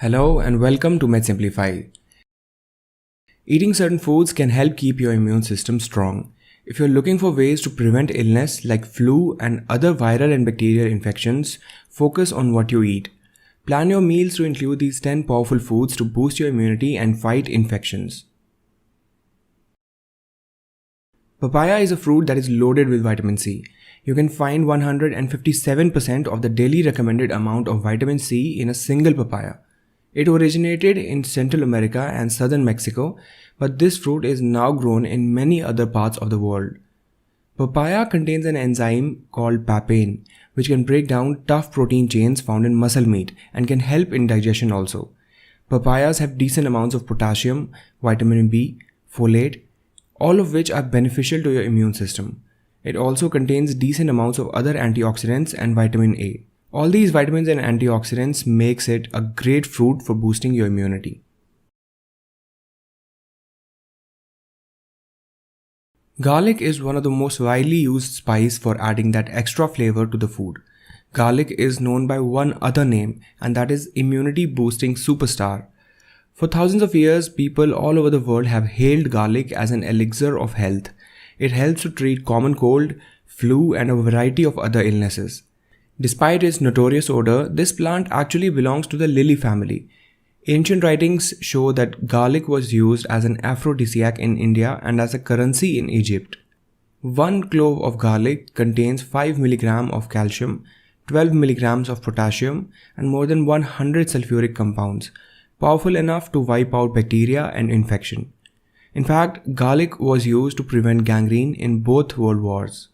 Hello and welcome to Med Simplify. Eating certain foods can help keep your immune system strong. If you're looking for ways to prevent illness like flu and other viral and bacterial infections, focus on what you eat. Plan your meals to include these 10 powerful foods to boost your immunity and fight infections. Papaya is a fruit that is loaded with vitamin C. You can find 157% of the daily recommended amount of vitamin C in a single papaya. It originated in Central America and southern Mexico, but this fruit is now grown in many other parts of the world. Papaya contains an enzyme called papain, which can break down tough protein chains found in muscle meat and can help in digestion also. Papayas have decent amounts of potassium, vitamin B, folate, all of which are beneficial to your immune system. It also contains decent amounts of other antioxidants and vitamin A. All these vitamins and antioxidants makes it a great fruit for boosting your immunity. Garlic is one of the most widely used spice for adding that extra flavor to the food. Garlic is known by one other name, and that is immunity boosting superstar. For thousands of years, people all over the world have hailed garlic as an elixir of health. It helps to treat common cold, flu, and a variety of other illnesses. Despite its notorious odor, this plant actually belongs to the lily family. Ancient writings show that garlic was used as an aphrodisiac in India and as a currency in Egypt. One clove of garlic contains 5 mg of calcium, 12 mg of potassium, and more than 100 sulfuric compounds, powerful enough to wipe out bacteria and infection. In fact, garlic was used to prevent gangrene in both world wars.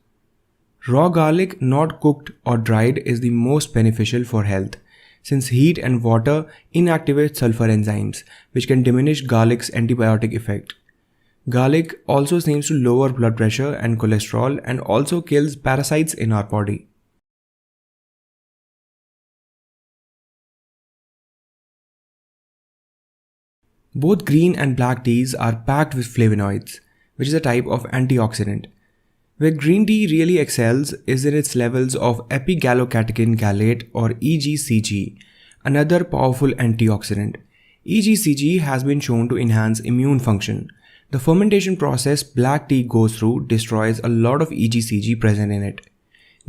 Raw garlic, not cooked or dried, is the most beneficial for health, since heat and water inactivate sulfur enzymes, which can diminish garlic's antibiotic effect. Garlic also seems to lower blood pressure and cholesterol and also kills parasites in our body. Both green and black teas are packed with flavonoids, which is a type of antioxidant. Where green tea really excels is in its levels of epigallocatechin gallate or EGCG, another powerful antioxidant. EGCG has been shown to enhance immune function. The fermentation process black tea goes through destroys a lot of EGCG present in it.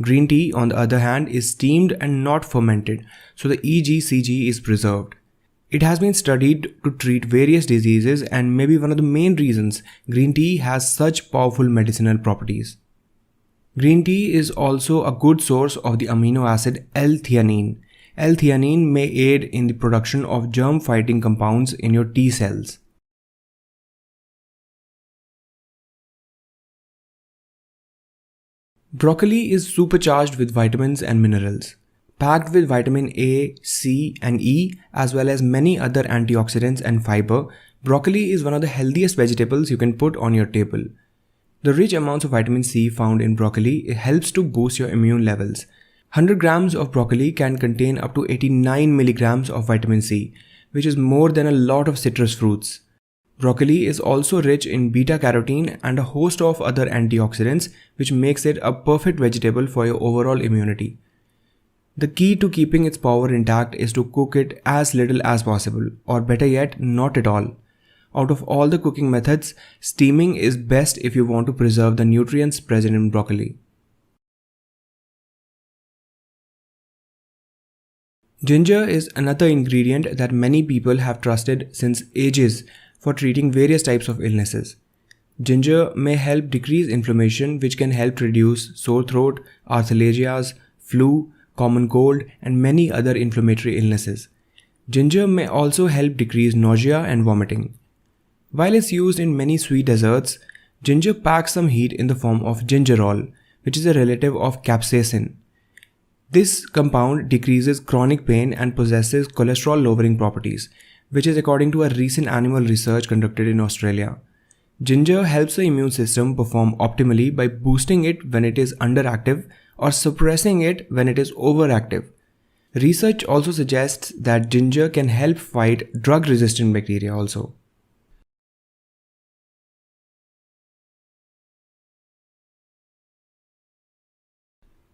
Green tea, on the other hand, is steamed and not fermented, so the EGCG is preserved. It has been studied to treat various diseases and may be one of the main reasons green tea has such powerful medicinal properties. Green tea is also a good source of the amino acid L-theanine. L-theanine may aid in the production of germ-fighting compounds in your T cells. Broccoli is supercharged with vitamins and minerals. Packed with vitamin A, C, and E, as well as many other antioxidants and fiber, broccoli is one of the healthiest vegetables you can put on your table. The rich amounts of vitamin C found in broccoli helps to boost your immune levels. 100 grams of broccoli can contain up to 89 milligrams of vitamin C, which is more than a lot of citrus fruits. Broccoli is also rich in beta-carotene and a host of other antioxidants, which makes it a perfect vegetable for your overall immunity. The key to keeping its power intact is to cook it as little as possible, or better yet, not at all. Out of all the cooking methods, steaming is best if you want to preserve the nutrients present in broccoli. Ginger is another ingredient that many people have trusted since ages for treating various types of illnesses. Ginger may help decrease inflammation, which can help reduce sore throat, arthralgias, flu, common cold, and many other inflammatory illnesses. Ginger may also help decrease nausea and vomiting. While it's used in many sweet desserts, ginger packs some heat in the form of gingerol, which is a relative of capsaicin. This compound decreases chronic pain and possesses cholesterol-lowering properties, which is according to a recent animal research conducted in Australia. Ginger helps the immune system perform optimally by boosting it when it is underactive or suppressing it when it is overactive. Research also suggests that ginger can help fight drug-resistant bacteria also.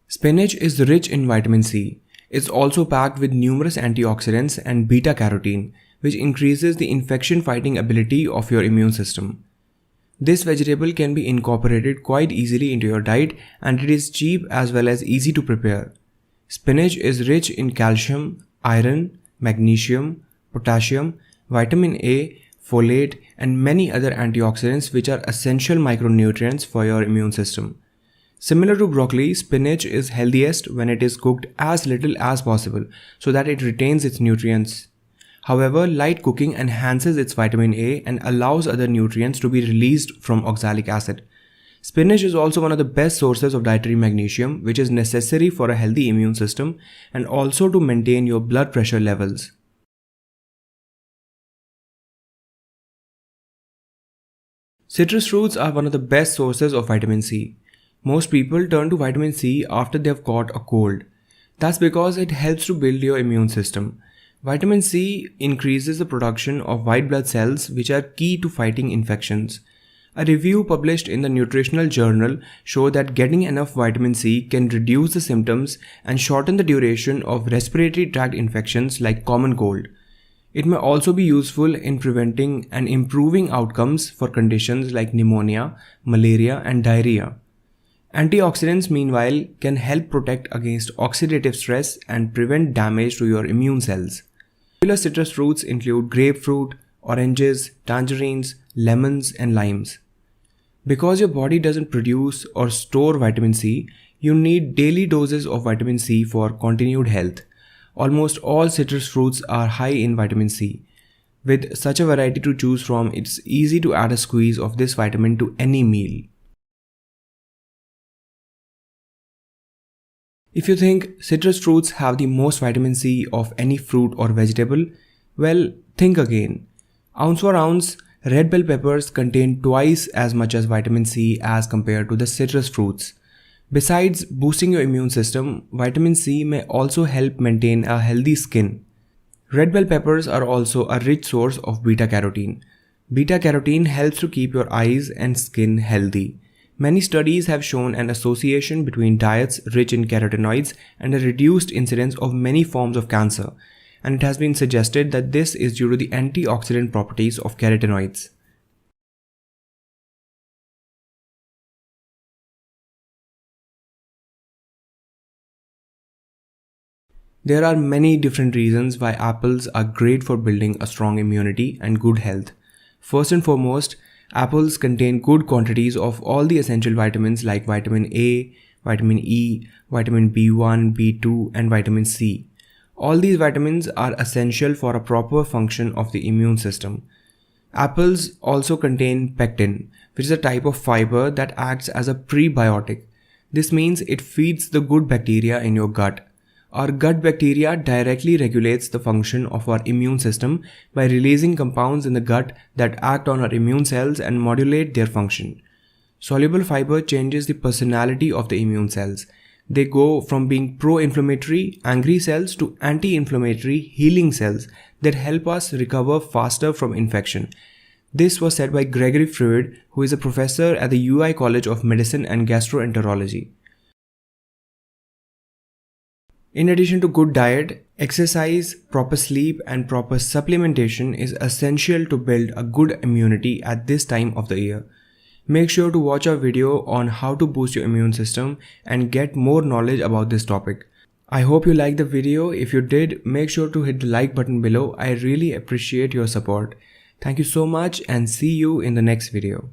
Spinach is rich in vitamin C. It's also packed with numerous antioxidants and beta carotene, which increases the infection fighting ability of your immune system. This vegetable can be incorporated quite easily into your diet, and it is cheap as well as easy to prepare. Spinach is rich in calcium, iron, magnesium, potassium, vitamin A, folate, and many other antioxidants which are essential micronutrients for your immune system. Similar to broccoli, spinach is healthiest when it is cooked as little as possible so that it retains its nutrients. However, light cooking enhances its vitamin A and allows other nutrients to be released from oxalic acid. Spinach is also one of the best sources of dietary magnesium, which is necessary for a healthy immune system and also to maintain your blood pressure levels. Citrus fruits are one of the best sources of vitamin C. Most people turn to vitamin C after they have caught a cold. That's because it helps to build your immune system. Vitamin C increases the production of white blood cells, which are key to fighting infections. A review published in the Nutritional Journal showed that getting enough vitamin C can reduce the symptoms and shorten the duration of respiratory tract infections like common cold. It may also be useful in preventing and improving outcomes for conditions like pneumonia, malaria, and diarrhea. Antioxidants, meanwhile, can help protect against oxidative stress and prevent damage to your immune cells. Popular citrus fruits include grapefruit, oranges, tangerines, lemons, and limes. Because your body doesn't produce or store vitamin C, you need daily doses of vitamin C for continued health. Almost all citrus fruits are high in vitamin C. With such a variety to choose from, it's easy to add a squeeze of this vitamin to any meal. If you think citrus fruits have the most vitamin C of any fruit or vegetable, well, think again. Ounce for ounce, red bell peppers contain twice as much as vitamin C as compared to the citrus fruits. Besides boosting your immune system, vitamin C may also help maintain a healthy skin. Red bell peppers are also a rich source of beta carotene. Beta carotene helps to keep your eyes and skin healthy. Many studies have shown an association between diets rich in carotenoids and a reduced incidence of many forms of cancer, and it has been suggested that this is due to the antioxidant properties of carotenoids. There are many different reasons why apples are great for building a strong immunity and good health. First and foremost, apples contain good quantities of all the essential vitamins like vitamin A, vitamin E, vitamin B1, B2, and vitamin C. All these vitamins are essential for a proper function of the immune system. Apples also contain pectin, which is a type of fiber that acts as a prebiotic. This means it feeds the good bacteria in your gut. Our gut bacteria directly regulates the function of our immune system by releasing compounds in the gut that act on our immune cells and modulate their function. Soluble fiber changes the personality of the immune cells. They go from being pro-inflammatory, angry cells to anti-inflammatory, healing cells that help us recover faster from infection. This was said by Gregory Freud, who is a professor at the UI College of Medicine and Gastroenterology. In addition to good diet, exercise, proper sleep, and proper supplementation is essential to build a good immunity at this time of the year. Make sure to watch our video on how to boost your immune system and get more knowledge about this topic. I hope you liked the video. If you did, make sure to hit the like button below. I really appreciate your support. Thank you so much and see you in the next video.